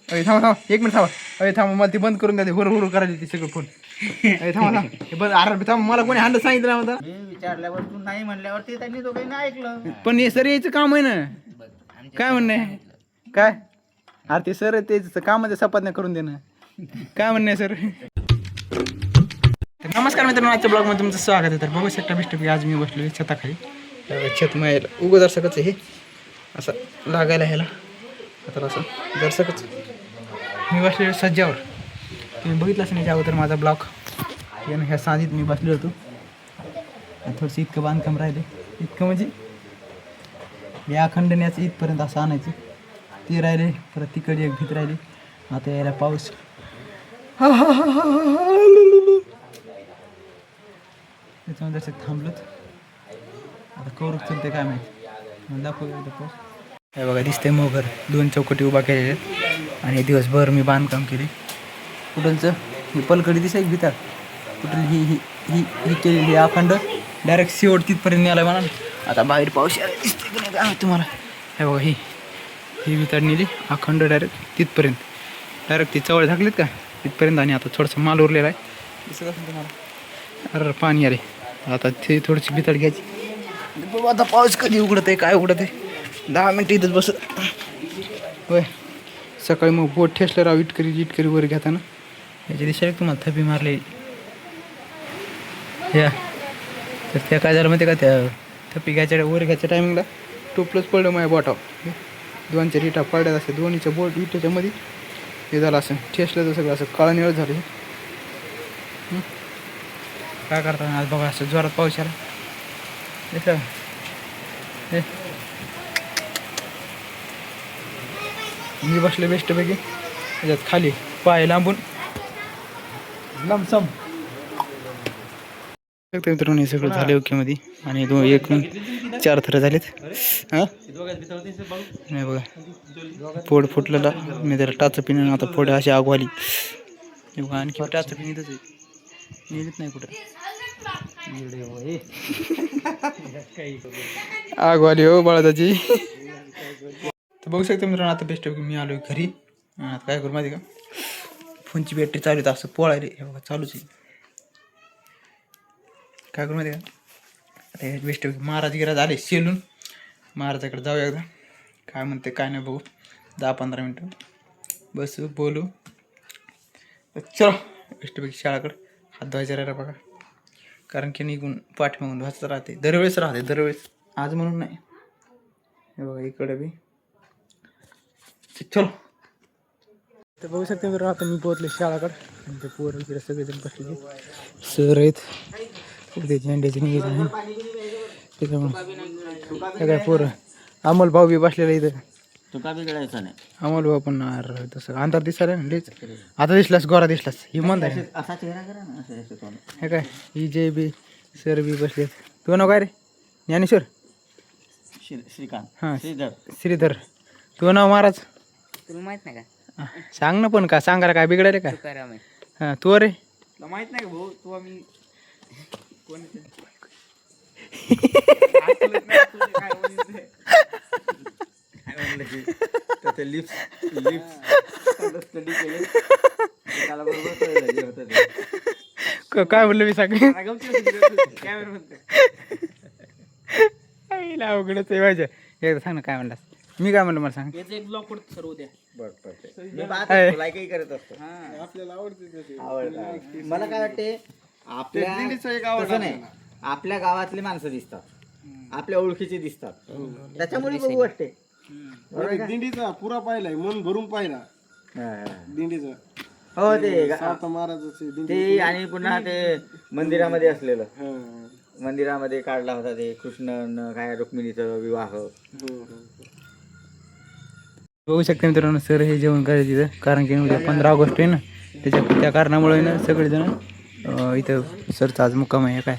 अरे थांबा थांबा 1 मिनिट थांबा. अरे थांबा मला ते बंद करून द्या. हुर हुर करायला ते सगळं फोन. अरे थांबा हे बंद. अरे थांबा मला कोणी हांड सांगितलं ना. मी विचारल्यावर तू नाही म्हणल्यावरती त्यांनी दोघांनी ऐकलं. पण हे सर यायचं काम आहे ना. काय म्हणणं आहे काय? अरे ते सर ते कामाच्या सपाटण्या करून देणं. काय म्हणणं आहे सर? नमस्कार मित्रांनो, आजच्या ब्लॉगमध्ये तुमचं स्वागत आहे. तर बघू शकता बेस्ट आज मी बसलो छताखाली. छत मायला उगं दर्शकच हे असं लागायला ह्याला आता असं दर्शकच मी बसलेलो सज्जावर. तुम्ही बघितलंच नाही त्या अगोदर माझा ब्लॉग यानं ह्या साधीत मी बसलो होतो. थोडंसं इतकं बांधकाम राहिले, इतकं म्हणजे या खंडण्याचं इथपर्यंत असं आणायचं ते राहिले. परत तिकडे एक भीत राहिली. आता यायला पाऊस त्याच्यामध्ये जसं थांबलोत. आता कौरक चलते काय माहिती दाखवू पाऊस. हे बघा दिसतंय मोगर 2 चौकटी उभा केलेल्या आहेत आणि दिवसभर मी बांधकाम केले. कुठलचं ही पलकडी दिसायची भीतर कुठली ही ही ही ही केलेली ही अखंड डायरेक्ट शेवट तिथपर्यंत नेला म्हणा. आता बाहेर पाऊस यायला दिसते की नाही काय तुम्हाला. हे बघा ही भीतर नेली अखंड डायरेक्ट तिथपर्यंत. डायरेक्ट ती चवळ झाकलीत का तिथपर्यंत. आणि आता थोडंसं माल उरलेला आहे दिसत असेल तुम्हाला. अरे पाणी आले. आता ते थोडीशी भीतर घ्यायची. बघू आता पाऊस कधी उघडत आहे काय उघडत आहे. 10 मिनटं इथंच बसत होय. सकाळी मग बोट ठेसलं राव इटकरी वर घेताना याच्या दिशेने तुम्हाला थपी मारले या. तर त्या काय झालं माहिती का, त्या थपी घ्यायच्या वर घ्यायच्या टायमिंगला टोपलंच पडलं माझ्या बोटावर. 2-4 इटा पडल्यात असे दोन्हीच्या बोट इटाच्या मध्ये हे झालं असं ठेसलं तर सगळं असं काळं निळं झालं. काय करता आज बघा असं जोरात पाऊस आला दिसलं हे. मी बसले बेस्टपैकी त्याच्यात खाली पाय लांबून लमसम मित्रांनो. हे सगळं झाले ओके मध्ये आणि 4 थर झालेत. हां नाही बघा पोड फुटलेला मी त्याला टाच पिणं आता पोड अशी आग आली. आणखी टाच पिण इथंच आहे नेलीच नाही कुठं. आग आली हो बाळाची. तर बघू शकतो मित्रांनो आता बेस्ट मी आलो घरी. आता काय करू माहिती का, फोनची बॅटरी चालू आहे असं पोळायला. हे बघा चालूच आहे. काय करू माहिती का, आता हे बेस्ट महाराज गिराज आले शेलून. महाराजाकडे जाऊ एकदा काय म्हणते काय नाही बघू. 10-15 मिनटं बसू बोलू. चलो बेस्टपैकी शाळाकडं हात धुवायचा राहिला बघा. कारण की निघून पाठीमागून धुवायचं राहते दरवेळेस दरवेळेस आज म्हणून नाही. हे बघा इकडे बी चलो. तर बघू शकते मी आता मी पोहोचले शाळाकडं. आणि ते पोरं इकडे सगळेजण बसले सर आहेत ते झेंड्याचे निघायचे आहे त्याच्यामुळे काय पोरं. अमोल भाऊ बी बसलेला इथं. तुका बिघडायचा नाही अमोल भाऊ पण तसं अंधार दिसायला ना लेच. आता दिसलास गोरा दिसलास ही म्हणत आहे असा चेहरा करा ना असं हे काय ही जे बी सर बी बसले. तू नाव काय रे? ज्ञानेश्वर श्रीकांत हां श्रीधर श्रीधर. तू नाव महाराज तुला माहित नाही का? सांग ना पण का सांगायला काय बिघडायला काय. हां तू रे तुला माहित नाही का भाऊ तू आम्ही कोण काय म्हणलं मी सांग अवघडच आहे माझ्या. एकदा सांग ना काय म्हणलास. मी काय म्हणलं मला सांग. एक ब्लॉग करतो सर उद्या. करत असतो आपल्याला आवडतं. मला काय वाटते आपल्या नाही आपल्या गावातली माणसं दिसतात, आपल्या ओळखीची दिसतात, त्याच्यामुळे बघू वाटते. दिंडीचा पुरा पाहिलाय मन भरून पाहिला दिंडीचा. हो ते महाराजाचे ते आणि पुन्हा ते मंदिरामध्ये असलेलं मंदिरामध्ये काढला होता ते कृष्ण काय रुक्मिणीचा विवाह. बघू शकते मित्रांनो सर हे जेवण करायचं तिथं. कारण की उद्या 15 ऑगस्ट आहे ना त्या कारणामुळे ना सगळेजण इथं सरचा आज मुक्काम आहे. काय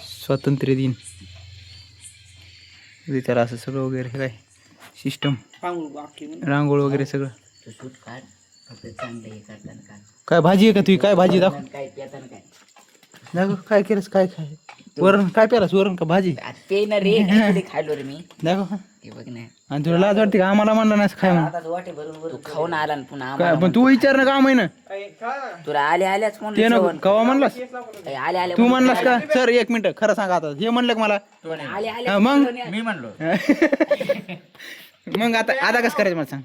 स्वातंत्र्य दिन त्याला असं सगळं वगैरे हे काय सिस्टम रांगोळ वगैरे सगळं. काय भाजी आहे का तुझी? काय भाजी दाखव काय केलंस काय वरण काय प्यालास वरण का भाजी ते ना रे किती खायलो रे मी दाखव हे बघ ना आणि तुला लाज वाटते का आम्हाला म्हणलं नाही खाय म्हणून तू खाऊन आला ना पुन्हा काय आम्हाला पण तू विचार ना का महिना तुला आले आल्याच ते म्हणलं नको जेवण कवा म्हणलास आले आले तू म्हणलास का सर एक मिनिट खरं सांगा आता हे म्हणलं का मला आले आले हा, मग मी म्हणलो मग आता कसं करायचं मला सांग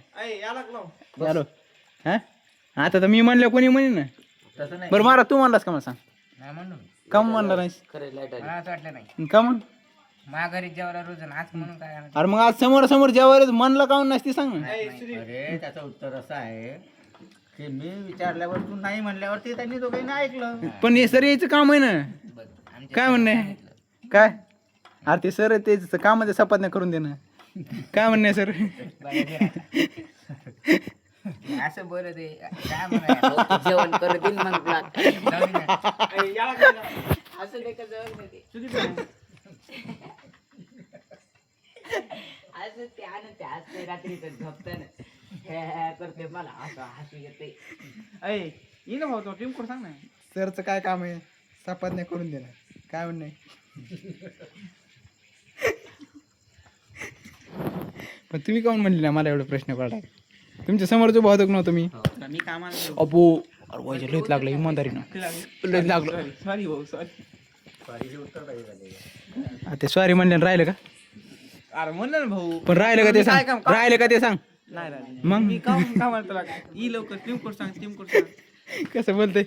हॅलो हा आता तर मी म्हणलं कोणी म्हणे ना तसं नाही बरं मारा तू म्हणलास का मला सांग नाही म्हणलो मी. का म्हणला नाहीस खरं लाईट आली मला असं वाटलं नाही का म्हण माघारी जेवायला रोज आज म्हणून काय आणायचं? अरे मग आज समोर समोर जेवायला म्हणलं का नाही ती सांग ना. अरे त्याचं उत्तर असं आहे की मी विचारल्यावर तू नाही म्हणल्यावर ते त्यांनी दोघांनी ऐकलं पण हे सर यायचं काम आहे ना बघ आमच्या काय म्हणणे काय अरे ते सर ते कामाच्या सपाटण्या करून देणं काय म्हणणे सर असं बोलत आहे काय म्हणायचं जेवण करू देईन मग तुला जाऊ दे ना. असं नाही का जेवण देते असं ते आणून ते असते रात्रीचं झोपताना करते मला असं हसू येते सांग ना सरचं काय काम आहे सपाटण्या करून देणं काय म्हणणे पण तुम्ही काऊन म्हणले ना मला एवढा प्रश्न पडला तुमच्या समोरचं बहुतेक नव्हतं मी मी कामाला अबो अरे व्हायचं लयच लागलं इमानदारीनं लयच लागलं ते सॉरी म्हणले राहिलं का अरे म्हणलं ना भाऊ पण राहिलं का ते सांग राहिलं का ते सांग नाही राहिलं. मग मी काम तुला ई लवकर टीम सांग कसं बोलतंय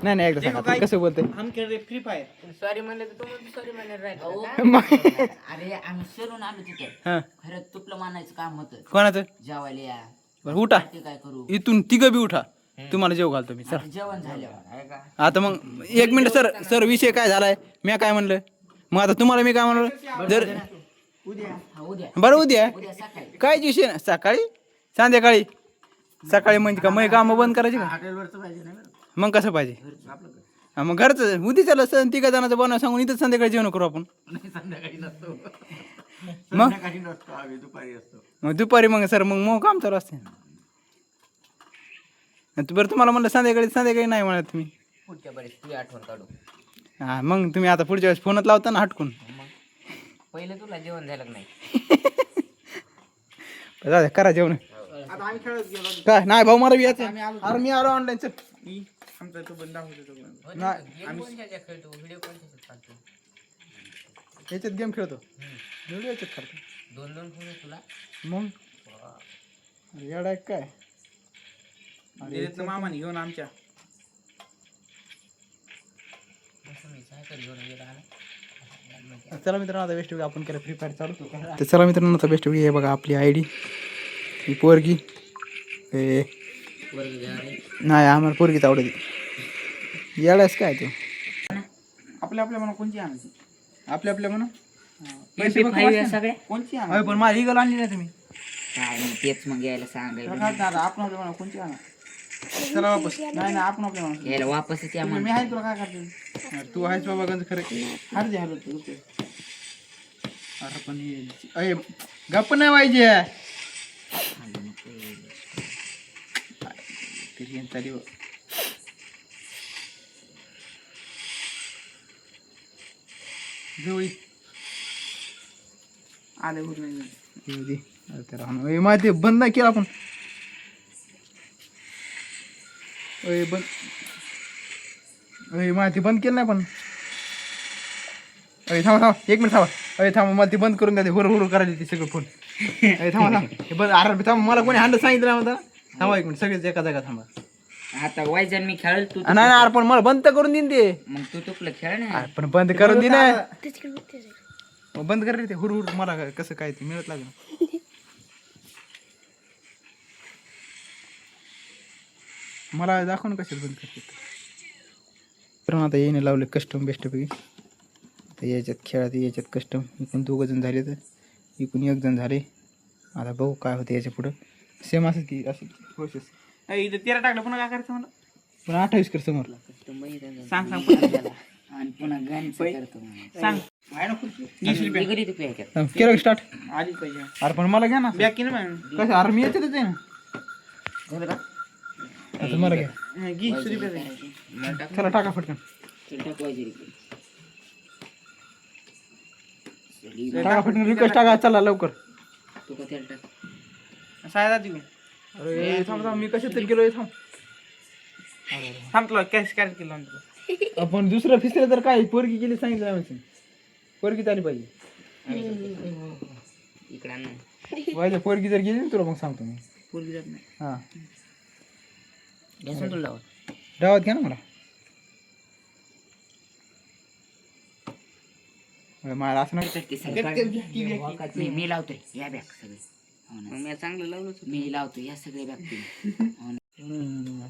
नाही नाही एकदा सांगा कसं बोलतंय आमच्याकडे फ्री फायर सॉरी म्हणलं तर तुम्ही सॉरी म्हणलं मग अरे आम्ही सरून आलो तिथे हा खरंच तुपलं मानायचं काम होतं कोणाचं जेवायला या बरं उठा ते काय करू इथून तिघं बी उठा तुम्हाला जेव घालतो मी सर जेवण झाल्यावर आहे का आता मग एक मिनिट सर सर विषय काय झालाय मी काय म्हणलं मग आता तुम्हाला मी काय म्हणलं जर हा उद्या बरं उद्या उद्या सकाळी काय विषय ना सकाळी संध्याकाळी सकाळी म्हणजे का मग कामं बंद करायची का हॉटेलवरचं पाहिजे नाही बरं. मग कसं पाहिजे हा, मग घरचं उद्याच्याला सण तिघा जणांचं बनवा सांगून इथंच संध्याकाळी जेवण करू आपण नाही संध्याकाळी नसतो मग संध्याकाळी नसतो आम्ही दुपारी असतो मग दुपारी मग सर मग काम चालू असते बरं तुम्हाला म्हणलं संध्याकाळी नाही म्हणत तुम्ही पुढच्या बरेच तुझी आठवण काढू हा मग तुम्ही आता पुढच्या वेळेस फोनच लावता ना हटकून मग पहिलं तुला जेवण झालं का नाही जाऊ द्या, करा जेवण आता आम्ही खेळत गेलो काय नाही भाऊ मला बी यायचं अरे मी आलो ऑनलाईन चल आमचा तो बंद होतो तो नाही गेम कोणत्या खेळतो व्हिडिओ कोणत्या चालतो याच्यात गेम खेळतो व्हिडिओ याच्यात करतो 2-2 फोन आहे तुला मग येडा आहे काय दिलेतलं मामाने घेऊन आमच्या असं मी सायकल घेऊन गेला आला चला मित्रांनो आता बेस्ट आपण केलं फ्री फायर चालू तर चला मित्रांनो आता बेस्ट हे बघा आपली आय डी ही पोरगी हे वर्ग घ्या रे नाही आम्हाला पोरगीच आवडते येडायच काय तू आपल्या म्हणा कोणची आणायची आपल्या म्हणा सगळ्या कोणची होय पण माझी इगल आणली नाही तुम्ही काय नाही तेच मग यायला सांगायला दादा आपण आपल्या म्हणा कोणची आणा चला वापस नाही आपण आपल्या म्हणा यायला वापसच या मी आहे तुला काय करते अरे तू आहेस बाबा गंज खरं हार दे हॅलो तू अरे पण अरे गप्प नाही पाहिजे चाली जवळ आले होत नाही माहिती बंद नाही केलं आपण बंद माहिती बंद केलं नाही पण थांबा एक मिनिट थांबा थांबा मला ती बंद करून द्या हुर करायला ती सगळं फोन थांबा हे बंद अरे थांबा मला कोणी हांड सांगितलं म्हणता थांबा एक मिनिट सगळेच एका जागा थांबा आता वायजन मी खेळल तू नाही अरे पण मला बंद तर करून देईन ते मग तू तुपलं खेळ ना अरे पण बंद करून दे ना मग बंद कर रे ते हुर मला कसं काय ते मिळत लागलं मला दाखव ना कशाला बंद करते तर आता येणे लावले कस्टम बेस्टपैकी आता याच्यात खेळात याच्यात कस्टम इकडून 2 जण झाले तर इकडून 1 जण झाले आता बघू काय होतं याच्या पुढं सेम असं की अशी प्रोसेस इथं 13 टाकलं पुन्हा काय करायचं मला पण 28 कर समोर सांग पुन्हा. आणि पुन्हा गाणी करतो सांग आहे ना खुर्ची 20 रुपये डिग्री तू प्यायच्यात केलं स्टार्ट आलीच पाहिजे अरे पण मला घ्या ना बॅग की ना कसं अरे मी याच्यातच आहे ना झालं का आता मला घ्या 20 रुपये चला टाका फटकन टाकवायची टाका पटकन रिक्वेस्ट टाका चला लवकर. तू का तेल टाक. सायदा तुम्ही अरे थांब थांब मी कशात तरी गेलोय थांब. थांबलो कॅश कॅरेट केलं म्हणतो. आपण दुसरं फिसलं तर काय पोरगी गेली सांगितलं आम्ही पोरगी आली पाहिजे. इकडं आण ना. पाहिजे पोरगी जर गेली ना तुला मग सांगतो मी. पोरगी जात नाही. हां घ्यायचं ना तुला लावत. डावात घ्या ना मला. मला असं नाही ते सगळे मी लावतोय या बॅग सगळे. हो ना. मी चांगलं लावलं मी लावतो या सगळे बॅग तुम्ही.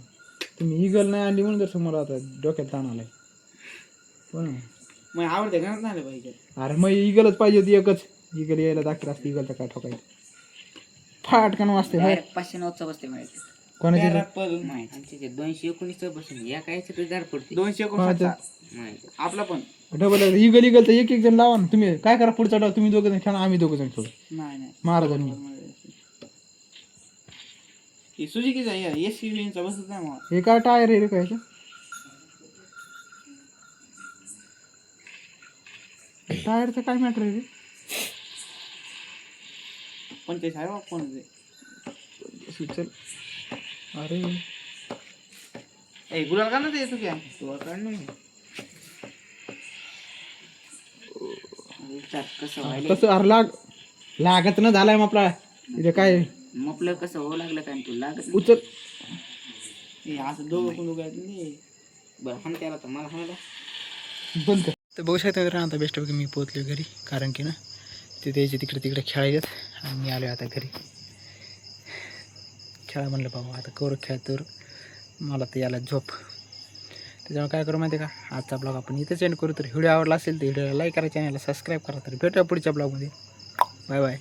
तुम्ही इगल नाही आणली म्हणून जर मला आता डोक्यात ताण आलाय. हो ना. मग आवडते का झालं पाहिजे. अरे मग इगलच पाहिजे होती एकच. इगल यायला दाखल असते इगलचं काय ठोकायचं. फाटकन वाजते डायरेक्ट 509 बसते माहिती. कोणाची माहिती आमचे 219 बसून या काय सगळे दार पडते 259 माहिती. आपला पण डबल इगल इगलचं एक एक जण लावा ना. तुम्ही काय करा पुढचा डाव तुम्ही दोघं जण खेळा आम्ही दोघं जण खेळू. नाही नाही महाराजांनी सुझुकीचा एसयूव्हीचा बसत नाही मग. हे काय टायर आहे रे काय टायरचं काय मॅटर आहे रे. 45 आहे कोण चल अरे ए गुलाल का ना ते तू काय तुला काढ ना मग. विचार कसं व्हायला तसं अरे लागत न झालाय मग आपला इथे काय मपलं कसं हो लागलं काय तू लागत नाही. उचल हे असं दोघं पण दोघं आहेत नाही. बरं हाण त्याला तर मला हाणायला. बंद कर. तर बघू शकता तर आता बेस्ट पैकी मी पोहोचलो घरी कारण की ना ते त्याचे तिकडे खेळायचं आणि मी आलो आता घरी. खेळा म्हणलं बाबा आता कवर खेळ तर मला तर याला झोप. त्याच्यामुळे काय करू माहिती आहे का आजचा ब्लॉग आपण इथेच एंड करू. तर व्हिडिओ आवडला असेल तर व्हिडिओला लाईक करा चॅनलला सबस्क्राईब करा. तर भेटूया पुढच्या ब्लॉगमध्ये. Bye bye.